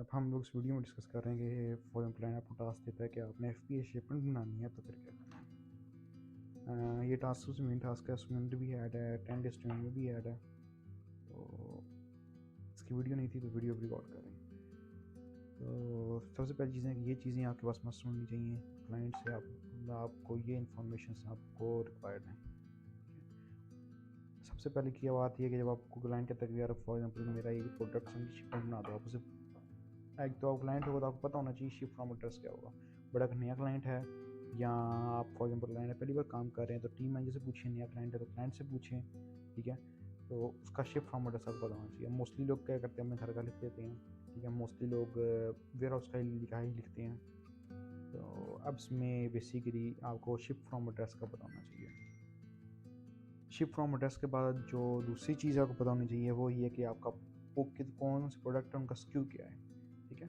अब हम लोग इस वीडियो में डिस्कस कर रहे हैं कि फॉर एग्जाम्पल आपको टास्क देता है कि आपने एफ शिपमेंट बनानी है तो फिर क्या करना है। ये टास्क उसमें मेन टास्क है, स्टूडेंट भी ऐड है, 10 डेज स्टूडेंट में भी ऐड है। तो इसकी वीडियो नहीं थी तो वीडियो रिकॉर्ड कर रहे हैं। तो सबसे पहली चीज़ है कि ये चीज़ें आपके पास मस्ट होनी चाहिए। क्लाइंट से आपको ये इन्फॉर्मेशन आपको रिक्वायर्ड है। सबसे पहले की बात ये कि जब आपको क्लाइंट कहता है कि यार फॉर एग्जांपल मेरा ये प्रोडक्शन की शिपमेंट बना दो, आप उसे एक तो आप क्लाइंट होगा तो आपको पता होना चाहिए शिप फ्रॉम एड्रेस क्या होगा। बट अगर नया क्लाइंट है या आप फॉर एग्जांपल क्लाइंट है पहली बार काम कर रहे हैं तो टीम मैनेजर से पूछें, नया क्लाइंट है तो क्लाइंट से पूछें, ठीक है। तो उसका शिप फ्रॉम एड्रेस आपको पता होना चाहिए। मोस्टली लोग क्या करते हैं, अपने घर का लिख देते हैं, ठीक है। मोस्टली लोग वेयर हाउस का ही लिखते हैं। तो अब इसमें बेसिकली आपको शिप फ्रॉम एड्रेस का पता होना चाहिए। शिप फ्रॉम एड्रेस के बाद जो दूसरी चीज़ आपको पता होनी चाहिए वो ये है कि आपका कौन से प्रोडक्ट है, उनका स्क्यू क्या है, ठीक है।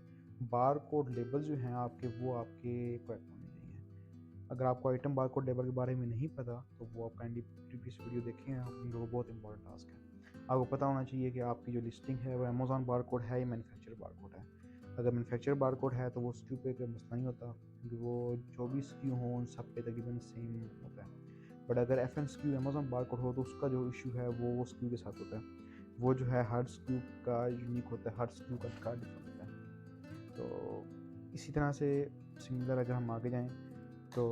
बार कोड लेबल जो हैं आपके वो आपके करेक्ट होने चाहिए। अगर आपको आइटम बार कोड लेबल के बारे में नहीं पता तो वो आप काइंडली प्रीवियस वीडियो देखें, वो बहुत इंपॉर्टेंट टास्क है। आपको पता होना चाहिए कि आपकी जो लिस्टिंग है वो अमेजोन बार कोड है या मैन्युफैक्चर बार कोड है। अगर मैन्युफैक्चर बार कोड है तो वो स्क्यू पे कोई मसला नहीं होता, क्योंकि वो जो भी स्क्यू हो उन सब पे तकरीबन सेम होता है। बट अगर F N SKU Amazon bar code हो तो उसका जो इशू है वो स्क्यू के साथ होता है। वो जो है हर स्क्यू का यूनिक होता है, हर स्क्यू का कार्ड डिफरेंट होता है। तो इसी तरह से सिमिलर अगर हम आगे जाएं तो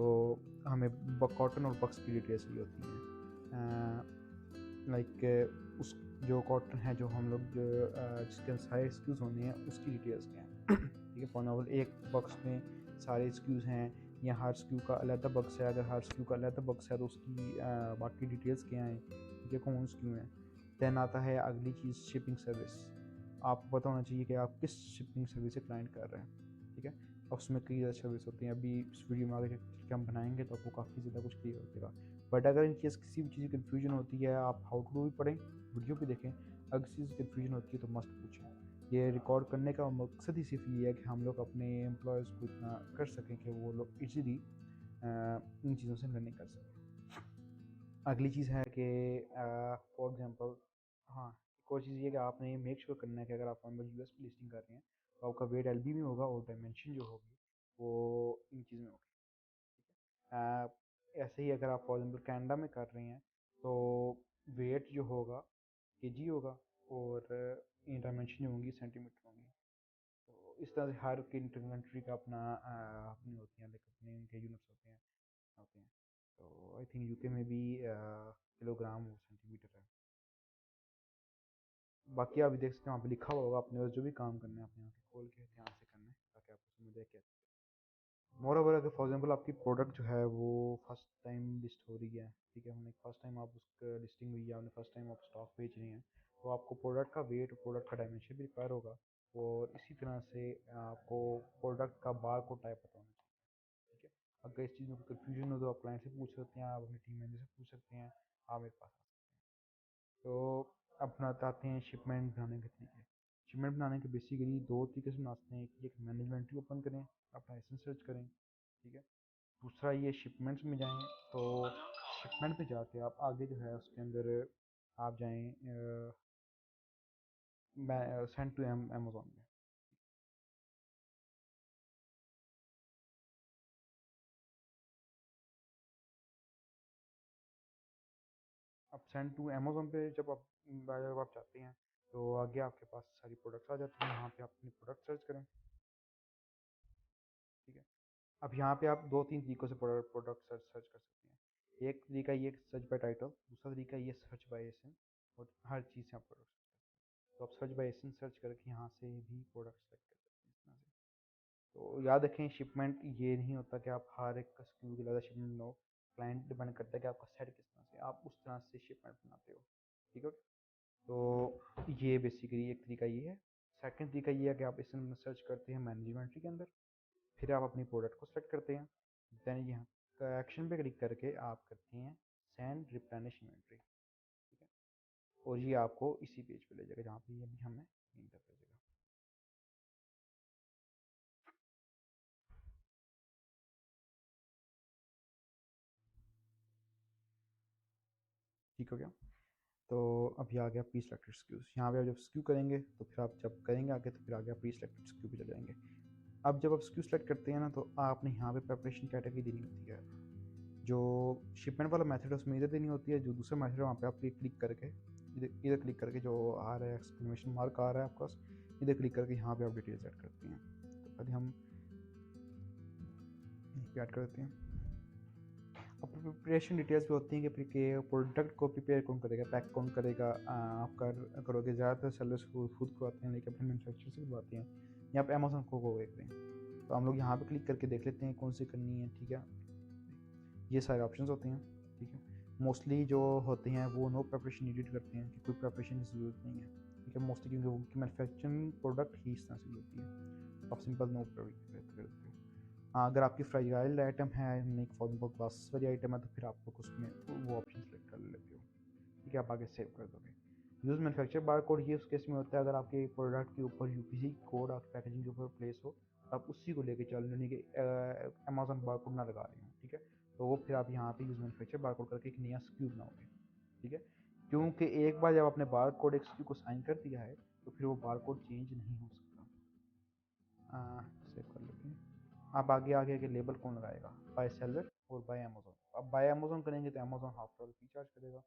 हमें कॉटन और बक्स की डिटेल्स भी होती हैं। लाइक उस जो कॉटन है जो हम लोग जिसके सारे स्क्यूज़ होने हैं उसकी डिटेल्स क्या हैं, ठीक है। फॉर एग्जाम्पल एक बक्स में सारे स्क्यूज़ हैं या हर स्क्यू का अलग बक्स है। अगर हर स्क्यू का अलग बक्स है तो उसकी बाकी डिटेल्स क्या हैं, ठीक है, कौन स्क्यू हैं। देन आता है अगली चीज़ शिपिंग सर्विस। आपको पता होना चाहिए कि आप किस शिपिंग सर्विस से क्लाइंट कर रहे हैं, ठीक है। और उसमें कई ज़्यादा सर्विस होती हैं। अभी इस वीडियो में आगे हम बनाएंगे तो आपको काफ़ी ज़्यादा कुछ क्लियर हो जाएगा। बट अगर इन केस किसी भी चीज़ की कन्फ्यूजन होती है, आप हाउ टू डू भी पढ़ें, वीडियो भी देखें। अगर किसी चीज़ की कन्फ्यूजन होती है तो मस्ट पूछें। ये रिकॉर्ड करने का मकसद ही सिर्फ ये है कि हम लोग अपने एम्प्लॉयज़ को इतना कर सकें कि वो लोग ईजीली इन चीज़ों से लर्निंग कर सकें। अगली चीज़ है कि फॉर एग्जांपल, हाँ, एक और चीज़ ये कि आपने मेक श्योर करना है कि अगर आप यूएस में लिस्टिंग कर रहे हैं तो आपका वेट एलबी में होगा और डायमेंशन जो होगी वो इन चीज़ में होगी। ऐसे ही अगर आप फॉर एग्जाम्पल कनाडा में कर रहे हैं तो वेट जो होगा केजी होगा और डायमेंशन जो होंगी सेंटीमीटर होंगी। तो इस तरह से हर कंट्री का अपना अपनी होती हैं, लाइक अपने उनके यूनिट्स होते हैं। तो आई थिंक यूके में भी किलोग्राम और सेंटीमीटर है। बाकी आप देख सकते हैं वहाँ पे लिखा हुआ होगा। अपने पास जो भी काम करना है अपने यहाँ खोल के ध्यान से करना है ताकि आपको समझ आए कैसे। मोर ओवर अगर फॉर एग्जाम्पल आपकी प्रोडक्ट जो है वो फर्स्ट टाइम लिस्ट हो रही है, ठीक है, हमने फर्स्ट टाइम आप उसका लिस्टिंग हुई है, आपने फर्स्ट टाइम आप स्टॉक बेच रहे हैं, तो आपको प्रोडक्ट का वेट और प्रोडक्ट का डायमेंशन भी रिक्वायर होगा। और इसी तरह से आपको प्रोडक्ट का बार कोड टाइप पता होना चाहिए, ठीक है। अगर इस चीज़ में कोई कन्फ्यूजन हो तो आप क्लाइंट से पूछ सकते हैं, आप अपनी टीम मैनेजर से पूछ सकते हैं, आप मेरे पास आ सकते हैं। तो अब बनाते हैं शिपमेंट बनाने के तरीके। शिपमेंट बनाने के बेसिकली दो तरीके से बनाते हैं। एक मैनेजमेंट ही ओपन करें, अपना एसेंस सर्च करें, ठीक है। दूसरा ये शिपमेंट्स में जाएं तो शिपमेंट पे जाके आप आगे जो है उसके अंदर आप जाएं सेंड टू अमेजोन में। अब सेंड टू अमेजोन पे जब आप जाते हैं तो आगे आपके पास सारी प्रोडक्ट्स आ जाती हैं। यहाँ पे आप अपनी प्रोडक्ट सर्च करें, ठीक है। अब यहाँ पे आप दो तीन तरीक़ों से प्रोडक्ट सर्च कर सकते हैं। एक तरीका ये सर्च बाय टाइटल, दूसरा तरीका ये सर्च बाय एसन, और हर चीज़ से आप प्रोडक्ट सर्च कर सकते हैं। तो आप सर्च बाय एसन सर्च करके यहाँ से भी प्रोडक्ट सेलेक्ट कर सकते हैं इस तरह से। तो याद रखें शिपमेंट ये नहीं होता कि आप हर एक स्क्यू के ज़्यादा शिपमेंट लो। क्लाइंट डिपेंड करता है कि आपका सेट किस तरह से, आप उस तरह से शिपमेंट बनाते हो, ठीक है। तो ये बेसिकली एक तरीका ये है। सेकंड तरीका ये है कि आप इसमें सर्च करते हैं मैनेजमेंट के अंदर, फिर आप अपनी प्रोडक्ट को सेलेक्ट करते हैं। देन यहाँ एक्शन पे क्लिक करके आप करते हैं सेंड रिप्लेनिश इन्वेंट्री, ठीक है। और ये आपको इसी पेज पे ले जाएगा जहाँ पे ये भी हमें इंटर भेजेगा। ठीक हो गया। तो अभी आ गया प्री सेलेक्टेड स्क्यूज। यहाँ पे आप जब स्क्यू करेंगे तो फिर आप जब करेंगे आगे तो फिर आ गया प्री सेलेक्टेड स्क्यू पे चले जाएंगे। अब जब आप स्क्यू सेलेक्ट करते हैं ना तो आपने यहाँ पे प्रेपरेशन कैटेगरी देनी होती है। जो शिपमेंट वाला मेथड है उसमें इधर देनी होती है, जो दूसरा मेथड है वहाँ पे आप क्लिक करके इधर क्लिक करके जो आ रहा है एक्सक्लेमेशन मार्क आ रहा है आपका, इधर क्लिक करके यहाँ पे आप डिटेल्स ऐड करते हैं। तो पहले हम ऐड करते हैं। अब प्रिपरेशन डिटेल्स भी होती हैं कि प्रोडक्ट को प्रिपेयर कौन करेगा, पैक कौन करेगा। आप करोगे, ज़्यादातर सेलर्स खुद करवाते हैं लेकिन अपने मैन्युफैक्चरर से करवाते हैं, यहाँ पे अमेजोन को करें। तो हम लोग यहाँ पे क्लिक करके देख लेते हैं कौन सी करनी है। ठीक है, ये सारे ऑप्शंस होते हैं। ठीक है, मोस्टली जो होते हैं वो नो प्रिपरेशन नीडेड करते हैं कि कोई प्रिपरेशन की ज़रूरत नहीं है। ठीक है, मोस्टली क्योंकि उनकी मैन्युफैक्चरिंग प्रोडक्ट ही इस तरह से होती है, आप सिंपल नो प्रिपरेशन करते हो। हाँ, अगर आपकी फ्राइल आइटम है, नहीं फॉर एग्जाम्पल ग्लास वाली आइटम है, तो फिर आप लोग उसमें वो ऑप्शन सेलेक्ट कर लेते हो। ठीक है, आप आगे सेव कर दोगे। यूज़ मैन्युफैक्चर बार कोड ये उस केस में होता है अगर आपके प्रोडक्ट के ऊपर यूपीसी कोड आपकी पैकेजिंग के ऊपर प्लेस हो, आप उसी को लेके चल रहे कि अमेजोन बार कोड ना लगा रहे हो। ठीक है, तो वो फिर आप यहाँ पे यूज़ मैन्युफैक्चर बार कोड करके एक नया स्क्यू बनाओगे। ठीक है, क्योंकि एक बार जब आपने बार कोड एक स्क्यू को साइन कर दिया है तो फिर वो बार कोड चेंज नहीं हो सकता। सेव कर लेते हैं। आप आगे आगे के लेबल कौन लगाएगा, बाय सेलर और बाय अमेजोन। अब बाय अमेजोन करेंगे तो Amazon half dollar fee charge करेगा।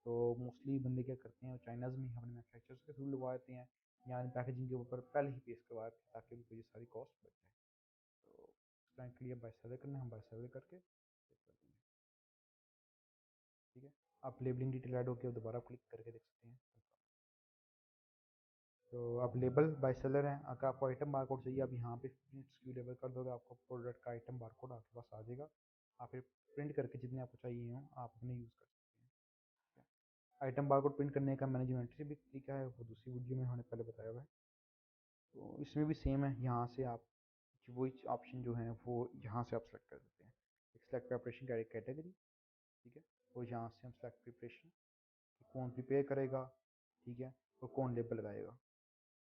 तो मोस्टली बंदे क्या करते हैं, चाइनाज में अपने मैन्युफैक्चरर्स के थ्रू लगवा देते हैं या पैकेजिंग के ऊपर पहले ही पेश करवा देते हैं ताकि उनको ये सारी कॉस्ट बच जाए। तो इस टाइम के लिए बाय सेलर करना है, हम बाय सेलर करके सेव कर देंगे। ठीक है, आप लेबलिंग डिटेल ऐड होकर दोबारा क्लिक करके देख सकते हैं। तो आप लेबल बाय सेलर हैं, अगर आपको आइटम बार कोड चाहिए आप यहाँ पे स्क्यू लेबल कर दोगे, आपको प्रोडक्ट का आइटम बार कोड आपके पास आ जाएगा। आप फिर प्रिंट करके जितने आपको चाहिए हों आप अपने यूज़ कर सकते हैं। आइटम बार कोड प्रिंट करने का मैंने जो एंट्री भी लिखा है वो दूसरी वीडियो में हमने पहले बताया हुआ है। तो इसमें भी सेम है, यहाँ से आप वही ऑप्शन जो है वो यहाँ से आप सेलेक्ट कर सकते हैं। एक सेलेक्ट प्रिपरेशन कैटेगरी। ठीक है, और यहाँ से हम सेलेक्ट प्रिपरेशन, कौन प्रिपेयर करेगा। ठीक है, और कौन लेबल लगाएगा,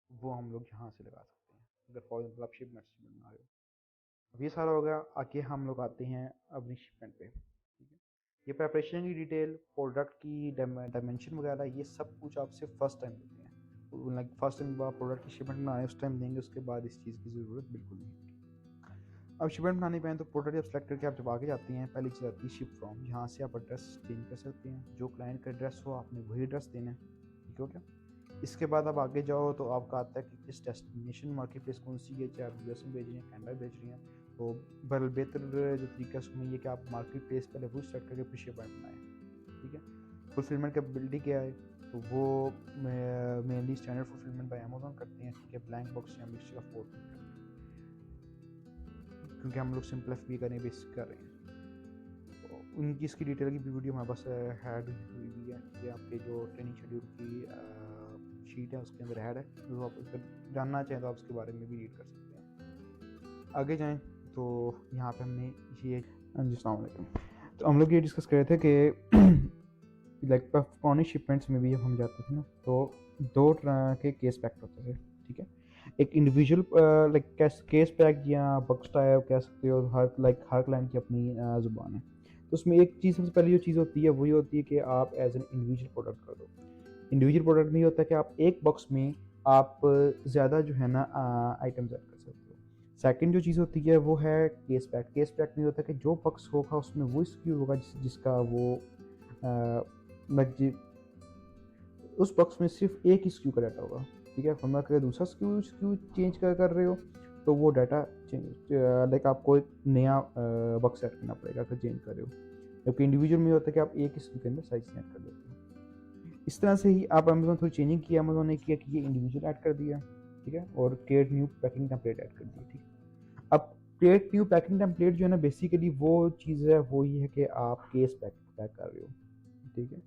वो हम लोग यहाँ से लगा सकते हैं अगर फॉर एग्जाम्पल आप शिपमेंट से बना रहे हो। अब ये सारा हो गया, आगे हम लोग आते हैं अपनी शिपमेंट पे। ठीक है, ये प्रेपरेशन की डिटेल, प्रोडक्ट की डायमेंशन वगैरह ये सब कुछ आपसे फर्स्ट टाइम देते हैं। लाइक फर्स्ट टाइम आप प्रोडक्ट की शिपमेंट बनाए उस टाइम देंगे, उसके बाद इस चीज़ की ज़रूरत बिल्कुल नहीं होगी। अब शिपमेंट बनाने पाएँ तो प्रोडक्ट जब सेलेक्ट करके आप जब आगे जाते हैं, पहली चीज़ आती है शिप फ्रॉम। यहाँ से आप एड्रेस चेंज कर सकते हैं, जो क्लाइंट का एड्रेस हो आपने वही एड्रेस देना है। ठीक हो गया। इसके बाद आप आगे जाओ तो आपका आता है कि किस डेस्टिनेशन मार्केट प्लेस कौन सी है, चाहे आप यूएस में भेज रही हैं, कनाडा भेज रही हैं। तो बेहतर जो तरीका है उसमें ये कि आप मार्केट प्लेस पहले वो सेट करके फिर शिप बनाएं। ठीक है, फुलफिलमेंट कैपेबिलिटी क्या है, तो वो mainly standard fulfilment bye Amazon करते हैं। ठीक है, ब्लैंक बॉक्स या मिक्सचर ऑफ बोथ करते हैं क्योंकि हम लोग सिंपल एफ करने बेस कर रहे हैं। तो उनकी इसकी डिटेल की भी वीडियो हमारे पास ऐड हुई हुई है। ये आपके जो ट्रेनिंग शेड्यूल की शीट है उसके अंदर ऐड है, जो आप अगर जानना चाहें तो आप उसके बारे में भी रीड कर सकते हैं। आगे जाएं तो यहाँ पे हमने ये अस्सलाम, तो हम लोग ये डिस्कस कर रहे थे कि लाइक पुरानी शिपमेंट्स में भी जब हम जाते थे ना तो दो तरह के केस पैक होते थे। ठीक है, एक इंडिविजुअल लाइक केस पैक या बक्स टाइप कह सकते हो, हर क्लाइंट की अपनी ज़ुबान है। तो उसमें एक चीज़ सबसे पहले जो चीज़ होती है वही होती है कि आप एज एन इंडिविजुअल प्रोडक्ट कर दो। इंडिविजुअल प्रोडक्ट में ये होता है कि आप एक बॉक्स में आप ज़्यादा जो है ना आइटम्स ऐड कर सकते हो। सेकंड जो चीज़ होती है वो है केस पैक। केस पैक में होता है कि जो बॉक्स होगा उसमें वो स्क्यू होगा जिसका वो उस बॉक्स में सिर्फ एक ही स्क्यू का डाटा होगा। ठीक है, वरना अगर दूसरा स्क्यू स्क्यू चेंज कर रहे हो तो वो डाटा चेंज लाइक आपको एक नया बॉक्स ऐड करना पड़ेगा अगर चेंज कर रहे हो। जबकि इंडिविजुअल में होता है कि आप एक ही स्क्यू के अंदर साइज ऐड कर देते हो। इस तरह से ही आप अमेजोन थोड़ी चेंजिंग किया, अमेजोन ने किया कि ये इंडिविजुअल ऐड कर दिया। ठीक है, और create new packing template add कर दिया। ठीक है, अब क्रिएट न्यू पैकिंग टेम्पलेट जो है ना बेसिकली वो चीज़ है, वो ये है कि आप केस पैक कर रहे हो। ठीक है,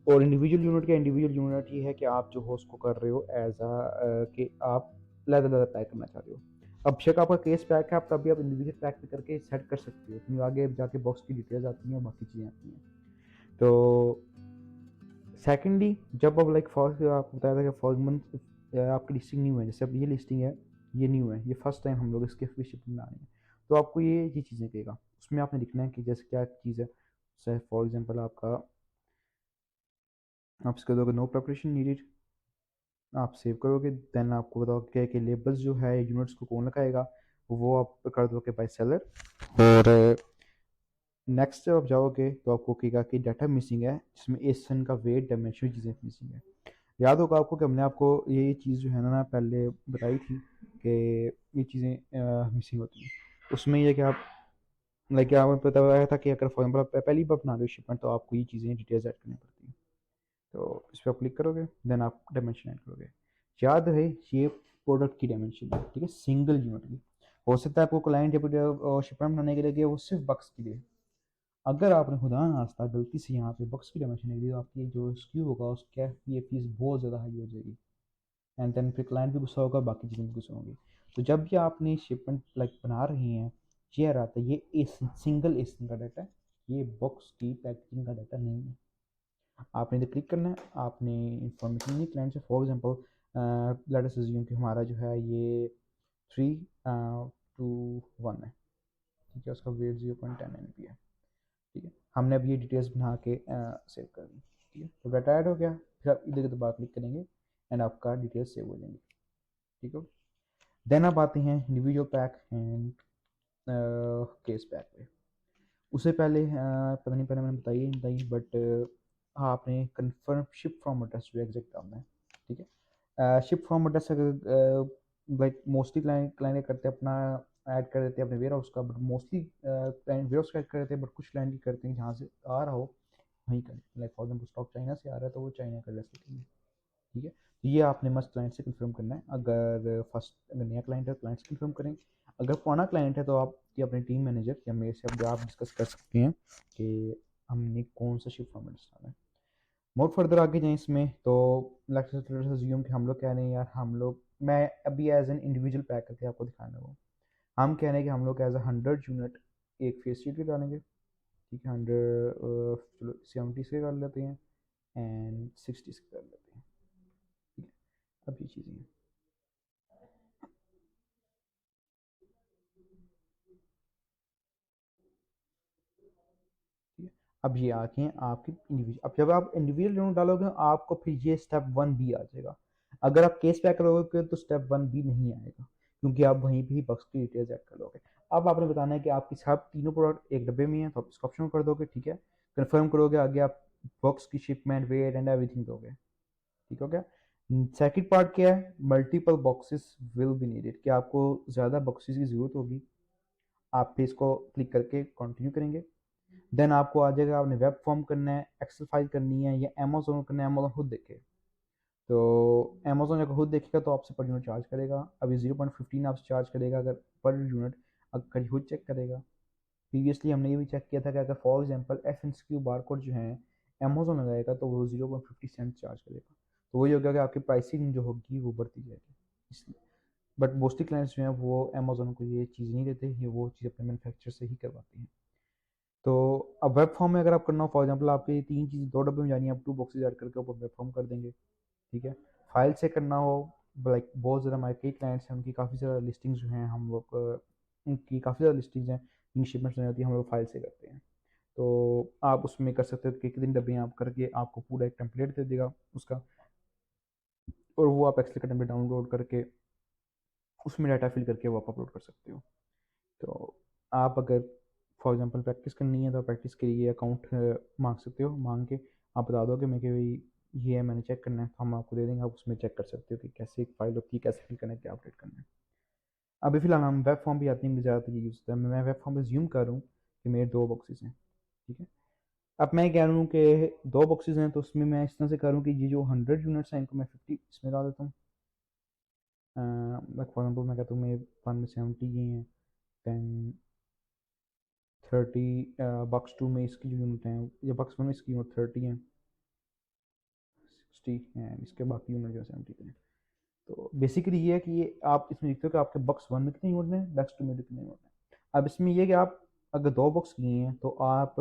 और इंडिविजुअल यूनिट का इंडिविजुअल यूनिट ये है कि आप जो हो उसको कर रहे हो एज कि आप अलग पैक करना चाह रहे हो। अब शेक आपका केस पैक है, आप तभी आप इंडिविजुअल पैक भी करके सेट कर सकते हो, क्योंकि आगे जाके बॉक्स की डिटेल्स आती हैं और बाकी चीज़ें आती हैं। तो सेकेंडली जब अब लाइक फर्स्ट आपको बताया था कि फर्स्ट मंथ आपकी लिस्टिंग न्यू है, जैसे अब ये लिस्टिंग है ये न्यू है, ये फर्स्ट टाइम हम लोग इसके फ्री शिपिंग में आ रहे हैं, तो आपको ये चीज़ें कहेगा। उसमें आपने लिखना है कि जैसे क्या चीज़ है, जैसे फॉर एग्जांपल आपका आप इसको दोगे नो प्रिपरेशन नीडेड, आप सेव करोगे। देन आपको बताओगे कि लेबल्स जो है यूनिट्स को कौन लगाएगा, वो आप कर दोगे बाय सेलर। और नेक्स्ट जब आप जाओगे तो आपको कहेगा कि डाटा मिसिंग है, जिसमें एसन का वेट डायमेंशन चीज़ें मिसिंग है। याद होगा आपको कि हमने आपको ये चीज़ जो है ना पहले बताई थी कि ये चीज़ें मिसिंग होती हैं। उसमें ये कि आप लाइक आपको पता आया था कि अगर फॉर एग्जाम्पल पहली बार बना रहे हो शिपमेंट, तो आपको ये चीज़ें डिटेल्स ऐड करनी पड़ती हैं। तो इस पर आप क्लिक करोगे, देन आप डायमेंशन ऐड करोगे। याद रहे ये प्रोडक्ट की डायमेंशन है, ठीक है, सिंगल यूनिट की। हो सकता है आपको क्लाइंट जब शिपमेंट बनाने के लिए दिया वो सिर्फ बक्स की दे। अगर आपने खुदा नास्ता गलती से यहाँ पे बक्स की डायमेंशन दे दी, तो आपकी जो स्क्यू होगा उसका ये फीस बहुत ज़्यादा हाई हो जाएगी। एंड देन फिर क्लाइंट भी गुस्सा होगा, बाकी चीज़ें भी गुस्सा होंगी। तो जब भी आपने शिपमेंट लाइक बना रही हैं, ये आता है, ये सिंगल एसिन का डाटा है, ये बॉक्स की पैकेजिंग का डाटा नहीं है। आपने इधर क्लिक करना है, आपने इंफॉर्मेशन ली क्लाइंट से। For example let us assume कि हमारा जो है ये 3:1 है, ठीक है, उसका वेट 0.10 MB है, ठीक है। हमने अब ये डिटेल्स बना के सेव कर दी, ठीक है। तो डाटा ऐड हो गया, फिर आप इधर दोबारा क्लिक करेंगे एंड आपका डिटेल्स सेव हो जाएंगे, ठीक है। देन आप आते हैं individual pack and case pack पे। उससे पहले पता नहीं पहले मैंने बताई है नहीं बताई, बट आपने कन्फर्म शिप फ्रॉम एड्रेस जो एग्जैक्ट डालना है, ठीक है। शिप फ्रॉम एड्रेस अगर लाइक मोस्टली क्लाइंट करते हैं अपना ऐड कर देते हैं अपने वेयर हाउस का, but mostly client warehouse का ऐड कर देते हैं, बट कुछ क्लाइंट भी करते हैं जहाँ से आ रहा हो वहीं करें। Like for example stock China से आ रहा है तो वो चाइना का एड्रेस लिखेंगे, ठीक है। तो ये आपने मस्ट क्लाइंट से कंफर्म करना है। अगर नया क्लाइंट है क्लाइंट से कंफर्म करें। अगर पुराना क्लाइंट है तो आप ये अपने टीम मैनेजर या मेरे से अब आप डिस्कस कर सकते हैं कि हमने कौन सा शिफ्ट फॉर्मेट डालना है। मोर फर्दर आगे जाएं इसमें, तो लेट्स अज्यूम कि हम लोग कह रहे हैं यार हम लोग, मैं अभी एज एन इंडिविजुअल पैक करके आपको दिखाना है। हम कह रहे हैं कि हम लोग एज ए 100 यूनिट एक फेस शीट के डालेंगे, ठीक है। 70 से कर लेते हैं एंड 60 से कर लेते हैं, ठीक है। अब ये चीज़ें हैं, ठीक है। अब ये आके हैं आपके इंडिविजुअल। अब जब आप इंडिविजुअल यूनिट डालोगे आपको फिर ये स्टेप 1B आ जाएगा। अगर आप केस पैक करोगे तो स्टेप 1B नहीं आएगा, क्योंकि आप वहीं पे ही बक्स की डिटेल्स ऐड कर लोगे। अब आपने बताना है कि आपकी सब तीनों प्रोडक्ट एक डब्बे में है, तो आप इसका ऑप्शन कर दोगे, ठीक है। कंफर्म करोगे, आगे आप बॉक्स की शिपमेंट वेट एंड एवरीथिंग दोगे, ठीक हो गया। सेकंड पार्ट क्या है, multiple boxes will be needed, कि आपको ज़्यादा बॉक्सेस की ज़रूरत होगी। आप फिर इसको क्लिक करके कंटिन्यू करेंगे। देन आपको आ जाएगा, आपने वेब फॉर्म करना है, एक्सेल फाइल करनी है, या अमेजोन करना है, अमेजोन खुद देखे। तो अमेजोन अगर खुद देखेगा तो आपसे पर यूनिट चार्ज करेगा। अभी 0.15 आपसे चार्ज करेगा अगर पर यूनिट, अगर खुद चेक करेगा। प्रीवियसली हमने ये भी चेक किया था कि अगर फॉर एग्जांपल FNSQ बारकोड जो है अमेजोन लगाएगा तो वो 0.50 चार्ज करेगा। तो वही होगा कि आपकी प्राइसिंग जो होगी वो बढ़ती जाएगी, इसलिए। बट मोस्टली क्लाइंट्स जो हैं वो अमेजोन को ये चीज़ नहीं देते, ये वो चीज़ अपने मैन्युफैक्चर से ही करवाते हैं। तो अब वेब फॉर्म में अगर आप करना हो, फॉर एग्जांपल आपकी तीन चीज़ दो डब्बे में जानी है, आप 2 बॉक्सेस ऐड करके ऊपर वेब फॉर्म कर देंगे, ठीक है। फाइल से करना हो, लाइक बहुत ज़्यादा हमारे कई क्लाइंट्स हैं, उनकी काफ़ी ज़्यादा लिस्टिंग्स जो हैं, हम लोग उनकी काफ़ी ज़्यादा लिस्टिंग्स हैं, इनकी शिपमेंट्स नहीं होती, हम लोग फाइल से करते हैं। तो आप उसमें कर सकते हो कि कितने डब्बे आप करके आपको पूरा एक टेम्पलेट दे देगा उसका, और वो आप एक्सेल का टेम्पलेट डाउनलोड करके उसमें डाटा फिल करके वो आप अपलोड कर सकते हो। तो आप अगर फॉर एग्जांपल प्रैक्टिस करनी है तो प्रैक्टिस के लिए अकाउंट मांग सकते हो, मांग के आप बता दो कि मैं कि भाई ये है, मैंने चेक करना है, तो हम आपको दे देंगे। आप उसमें चेक कर सकते हो कि कैसे एक फाइल होती है, कैसे फिल करना है, क्या अपडेट करना है। अभी फिलहाल हम वेब फॉर्म भी आती है, ज़्यादातर ये यूज़ होता है। मैं वेब फॉर्म रिज्यूम कर रहा हूँ कि मेरे 2 बॉक्सेस हैं, ठीक है। अब मैं कह रहा हूँ कि 2 बॉक्सेस हैं, तो उसमें मैं इस तरह से करूँ कि ये जो 100 यूनिट्स हैं इनको मैं 50 इसमें डाल देता हूँ। लाइक फॉर एग्जाम्पल मैं कहता हूँ मेरे 1 में 70 ये हैं, दैन 30 बक्स 2 में इसकी जो यूनिट हैं, या बक्स 1 में इसकी यूनिट 30 हैं, 60 हैं, इसके बाकी यूनिट जो है 70 पे हैं। तो बेसिकली ये है कि ये आप इसमें लिखते हो कि आपके बक्स 1 में कितने यूनिट हैं, बक्स 2 में कितने यूनिट हैं। अब इसमें ये है कि आप अगर 2 बॉक्स किए हैं तो आप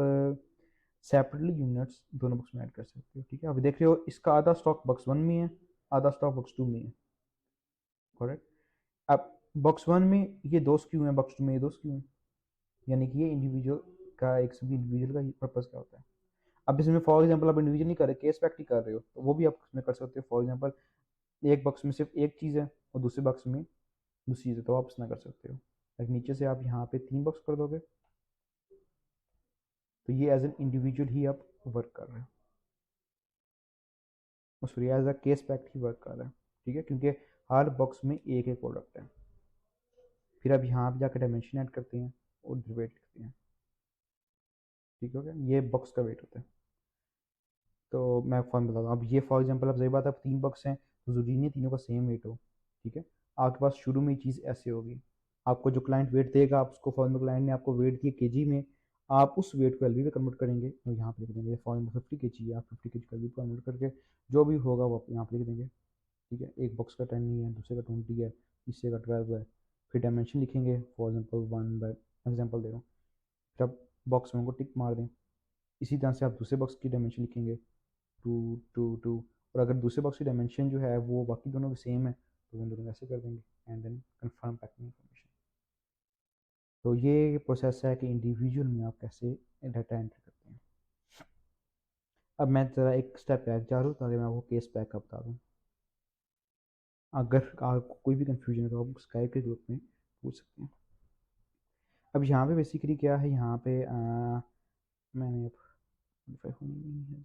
सेपरेटली यूनिट्स दोनों बॉक्स में ऐड कर सकते हो, ठीक है। अभी देख रहे हो इसका आधा स्टॉक बक्स 1 में है, आधा स्टॉक बक्स 2 में है, करेक्ट। अब बक्स 1 में ये 2 स्क्यू हैं, बक्स 2 में ये 2 स्क्यू हैं, यानी कि ये इंडिविजुअल का एक सभी इंडिविजुअल का पर्पज़ क्या होता है। अब इसमें फॉर एग्जांपल आप इंडिविजुअल नहीं कर रहे, केस पैक्ट ही कर रहे हो, तो वो भी आप इसमें कर सकते हो। फॉर एग्जांपल एक बॉक्स में सिर्फ एक चीज़ है और दूसरे बॉक्स में दूसरी चीज़ है, तो आप इसमें कर सकते हो। लाइक नीचे से आप यहाँ पे 3 बॉक्स कर दोगे, तो ये एज एन इंडिविजुअल ही आप वर्क कर रहे हो, sorry as a case packed ही वर्क कर रहे हैं, ठीक है, क्योंकि हर बॉक्स में एक एक प्रोडक्ट है। फिर अब यहाँ पे जाकर डायमेंशन ऐड करते हैं और वेट लिखते हैं, ठीक हो गया, ये बॉक्स का वेट होता है। तो मैं फॉर्म बताता हूँ। अब ये फॉर एग्जांपल, अब सही बात है, अब 3 बॉक्स हैं तो ज़रूरी नहीं है तीनों का सेम वेट हो, ठीक है। आपके पास शुरू में चीज़ ऐसे होगी, आपको जो क्लाइंट वेट देगा, आप उसको फॉर्म क्लाइंट ने आपको वेट दिया केजी में, आप उस वेट को एलबी में कन्वर्ट करेंगे और यहाँ पे लिख देंगे फॉर्म 50 केजी है, आप 50 केजी का एलबी कन्वर्ट करके जो भी होगा वो आप यहाँ पे लिख देंगे, ठीक है। एक बॉक्स का 10 है, दूसरे का 20 है, तीसरे का 12 है। फिर डायमेंशन लिखेंगे, फॉर एग्जाम्पल 1 बाय एग्जाम्पल दे रहा हूँ, फिर आप बॉक्स में को टिक मार दें। इसी तरह से आप दूसरे बॉक्स की डायमेंशन लिखेंगे, 2 2 2, और अगर दूसरे बॉक्स की डायमेंशन जो है वो बाकी दोनों की सेम है तो उन दोनों को ऐसे कर देंगे and then confirm packing information. तो ये प्रोसेस है कि इंडिविजुअल में आप कैसे डाटा एंट्री करते हैं। अब मैं ज़रा एक स्टेप बैक जा रहा हूँ ताकि मैं आपको केस पैक का बता दूँ। अगर आपको कोई भी कन्फ्यूजन है तो आप स्काइप के ग्रुप में पूछ सकते हैं। अब यहाँ पे बेसिकली क्या है, यहाँ पे मैंने अब modify होनी नहीं है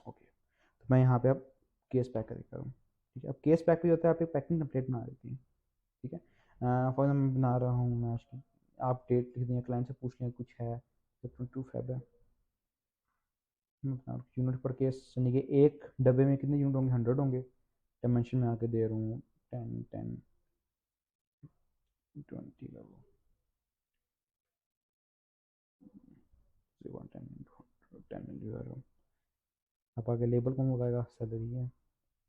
ओके, तो मैं यहाँ पे अब केस पैक कर रहा हूँ, ठीक है। अब केस पैक भी होता है, आप एक पैकिंग टेम्पलेट बना देती हैं, ठीक है। फॉर एग्जाम्पल मैं बना रहा हूँ मैं आज की, आप डेट लिख दें, क्लाइंट से पूछ लें कुछ है तो 22 फेब है, मैं बता रहा हूँ यूनिट पर केस, यानी कि एक डब्बे में कितने यूनिट होंगे, 100 होंगे। डायमेंशन में आके दे रहा हूँ 10 10 20 का वो 10 10 आप आगे लेबल कौन लगाएगा, सैलरी है,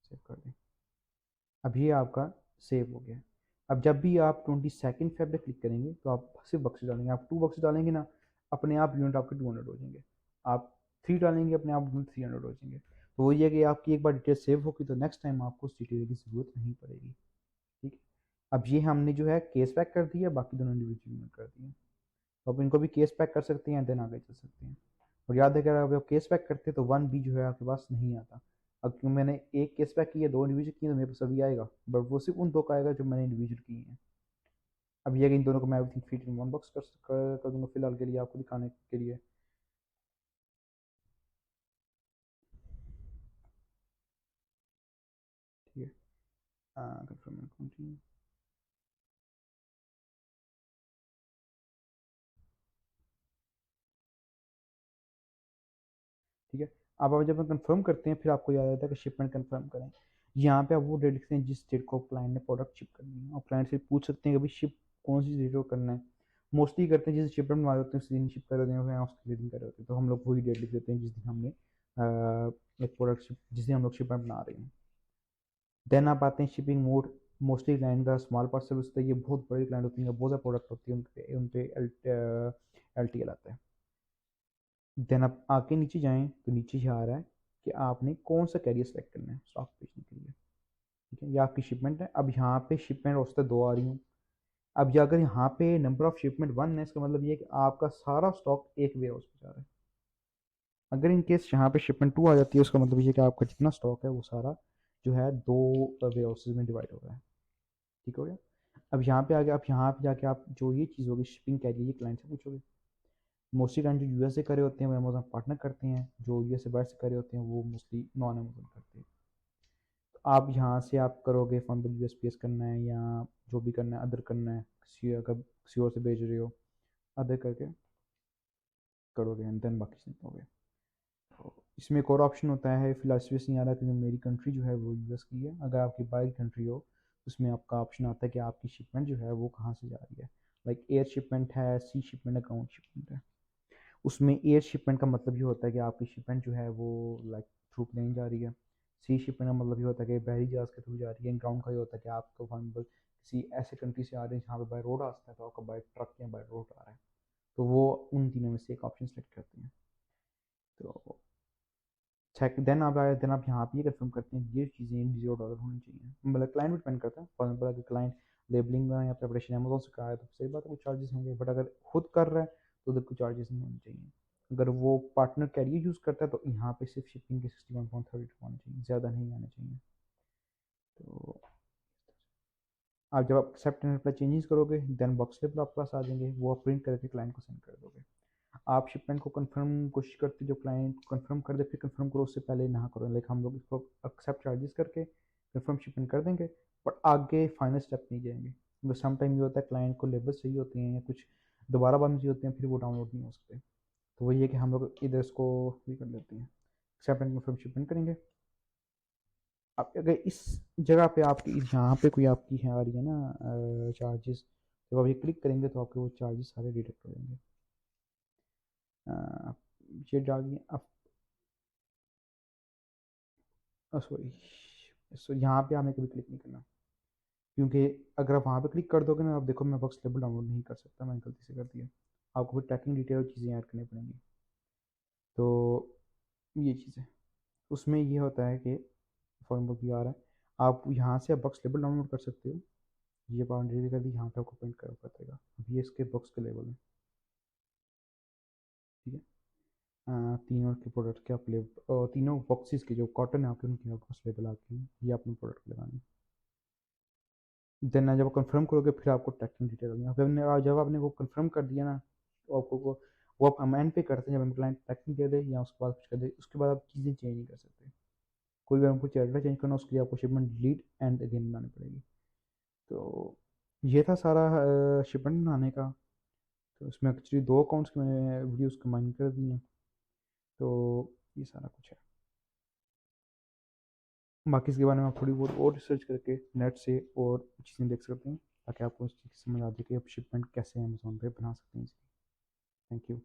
सेव कर दें। अब ये आपका सेव हो गया। अब जब भी आप 22 फेब पे क्लिक करेंगे तो आप सिर्फ बक्से डालेंगे, आप 2 बक्से डालेंगे ना, अपने आप यूनिट आपके 200 हो जाएंगे। आप 3 डालेंगे, अपने आप यूनिट 300 हो जाएंगे। तो वही है कि आपकी एक बार डिटेल सेव होगी तो नेक्स्ट टाइम आपको उस डिटेल की ज़रूरत नहीं पड़ेगी, ठीक है। अब ये हमने जो है केस पैक कर दिया, बाकी दोनों इंडिविजुअल यूनिट कर दिए, तो आप इनको भी केस पैक कर सकते हैं, देन आगे चल सकते हैं। और याद है कि अगर आप केस पैक करते हैं तो 1 बी जो है आपके पास नहीं आता। अब क्यों मैंने एक केस पैक किया, 2 इंडिविजुअल किए, तो मेरे पास अभी आएगा, बट वो सिर्फ उन 2 का आएगा जो मैंने इंडिविजुअल किए हैं। अब ये कि इन दोनों को मैं everything fit in one box कर दूंगा फिलहाल के लिए, आपको दिखाने के लिए। ठीक है, कंफर्म एंड कंटिन्यू, ठीक है। अब आप जब कंफर्म करते हैं फिर आपको याद आता है कि शिपमेंट कंफर्म करें। यहाँ पे आप वो डेट लिखते हैं जिस डेट को क्लाइंट ने प्रोडक्ट शिप करनी है, और क्लाइंट से पूछ सकते हैं कि भाई शिप कौन सी डेट को करना है। मोस्टली करते हैं जिस शिपमेंट मारे होते हैं उस दिन शिप कर देते हैं, या उसके दिन कर रहे होते हैं, तो हम लोग वही डेट लिख देते हैं जिस दिन हमने एक प्रोडक्ट शिप, जिस दिन हम लोग शिपमेंट बना रहे हैं। देन आप आते हैं शिपिंग मोड। मोस्टली क्लाइंट का स्मॉल पार्सल होता है, ये बहुत बड़े क्लाइंट होती हैं, बहुत ज़्यादा प्रोडक्ट होती है, उन पे एल टी एल आता है। देन आप आके नीचे जाएं तो नीचे ये आ रहा है कि आपने कौन सा कैरियर सेलेक्ट करना है स्टॉक बेचने के लिए, ठीक है। ये आपकी शिपमेंट है। अब यहाँ पे शिपमेंट औसत 2 आ रही हूँ। अब ये अगर यहाँ पे नंबर ऑफ शिपमेंट 1 है, इसका मतलब ये है कि आपका सारा स्टॉक एक वेयर हाउस में जा रहा है। अगर इन केस यहाँ पे शिपमेंट 2 आ जाती है, उसका मतलब ये है कि आपका जितना स्टॉक है वो सारा जो है 2 वेयर हाउसेज में डिवाइड हो रहा है, ठीक हो गया। अब यहाँ पे आगे आप यहाँ पे जाके आप जो ये चीज़ होगी शिपिंग कैरियर, ये क्लाइंट से पूछोगे। मोस्टली क्लाइंट जो यूएस से करे होते हैं वो अमेजोन पार्टनर करते हैं, जो यूएस से बाहर से करे होते हैं वो मोस्टली नॉन अमेजोन करते हैं। तो आप यहाँ से आप करोगे फॉर्म पर यूएसपीएस करना है या जो भी करना है, अदर करना है, किसी अगर किसी और से भेज रहे हो, अदर करके करोगे एंड देन बाकी से होगे। तो इसमें एक और ऑप्शन होता है, फिलहाल यूएस नहीं आ रहा क्योंकि मेरी कंट्री जो है वो यूएस की है। अगर आपकी बाहर की कंट्री हो उसमें आपका ऑप्शन आता है कि आपकी शिपमेंट जो है वो कहाँ से जा रही है। लाइक एयर शिपमेंट है, सी शिपमेंट है, ग्राउंड शिपमेंट है। उसमें एयर शिपमेंट का मतलब ये होता है कि आपकी शिपमेंट जो है वो लाइक थ्रू प्लेन जा रही है। सी शिपमेंट का मतलब ये होता है कि बहरी जहाज़ के थ्रू जा रही है। ग्राउंड का ये होता है कि आप तो फॉर एग्जाम्पल किसी ऐसे कंट्री से आ रहे हैं जहाँ पे बाय रोड आ सकता है, तो आपका बाय ट्रक या बाय रोड आ रहा है, तो वो उन तीनों में से एक ऑप्शन सेलेक्ट करते हैं। तो चेक देन आप यहाँ पे ये कंफर्म करते हैं ये चीज़ें $0 होनी चाहिए। मतलब क्लाइंट पर डिपेंड करता है, फॉर एग्जाम्पल अगर क्लाइंट लेबलिंग या प्रिपरेशन अमेजोन से कराया तो सही बात है कुछ चार्जेस होंगे, बट अगर खुद कर रहा है तो उधर कुछ चार्जेस नहीं होने चाहिए। अगर वो पार्टनर कैरियर यूज़ करता है तो यहाँ पे सिर्फ शिपिंग के 61.32 आने चाहिए, ज़्यादा नहीं आने चाहिए। तो आप जब आप एक्सेप्ट एंड अप्लाई चेंजेस करोगे देन बॉक्स लेबल आपके पास आ जाएंगे, वो आप प्रिंट करके क्लाइंट को सेंड कर दोगे। आप शिपमेंट को कंफर्म कोशिश करते जो क्लाइंट कंफर्म कर दे फिर कंफर्म करो, उससे पहले ना करो। लाइक हम लोग इसको एक्सेप्ट चार्जेस करके कंफर्म शिपमेंट कर देंगे बट आगे फाइनल स्टेप नहीं जाएंगे, क्योंकि सम टाइम ये होता है क्लाइंट को लेबल चाहिए होती हैं या कुछ दोबारा बाद में चाहिए होते हैं, फिर वो डाउनलोड नहीं हो सकते। तो वही है कि हम लोग इधर इसको भी कर लेते हैं, एक्सेप्ट एंड कंफर्म शिपमेंट करेंगे। अब अगर इस जगह पे आपकी यहाँ पे कोई आपकी है आ रही है ना चार्जेस, जब आप ये क्लिक करेंगे तो आपके वो चार्जेस सारे डिडक्ट हो जाएंगे। ये डाल दिए अब। सॉरी, सो यहाँ पे हमें कभी क्लिक नहीं करना, क्योंकि अगर आप वहाँ पे क्लिक कर दोगे ना, आप देखो मैं बॉक्स लेबल डाउनलोड नहीं कर सकता, मैंने गलती से कर दिया। आपको फिर ट्रैकिंग डिटेल और चीज़ें ऐड करनी पड़ेंगी। तो ये चीज़ है, उसमें ये होता है कि फॉर्म भी आ रहा है, आप यहाँ से बॉक्स लेबल डाउनलोड कर सकते हो। ये बाउंड्री कर दी, यहाँ पे आपको प्रिंट करा पड़ेगा। अब ये इसके बॉक्स के लेवल है, ठीक है। तीनों के प्रोडक्ट के आप लेबल, तीनों बॉक्सेस के जो कॉटन है आपके उनके आपके पास लेबल आके ये अपने प्रोडक्ट लगाने। देन जब कंफर्म करोगे फिर आपको ट्रैकिंग डिटेल देंगे। जब आपने वो कंफर्म कर दिया ना, तो आपको वो आप अमाउंट पे करते हैं जब हम क्लाइंट ट्रैकिंग दे दे या उसके बाद कुछ कर दे, उसके बाद आप चीज़ें चेंज नहीं कर सकते। कोई भी आपको चार्टर चेंज करना उसके लिए आपको शिपमेंट डिलीट एंड अगेन बनानी पड़ेगी। तो ये था सारा शिपमेंट बनाने का। तो इसमें एक्चुअली 2 अकाउंट्स की मैंने वीडियोस कंबाइन कर दी हैं। तो ये सारा कुछ है। बाकी इसके बारे में आप थोड़ी बहुत और रिसर्च करके नेट से और चीज़ें देख सकते हैं, ताकि आपको उस चीज़ की समझ आ जाए कि आप शिपमेंट कैसे अमेज़ॉन पे बना सकते हैं। Thank you.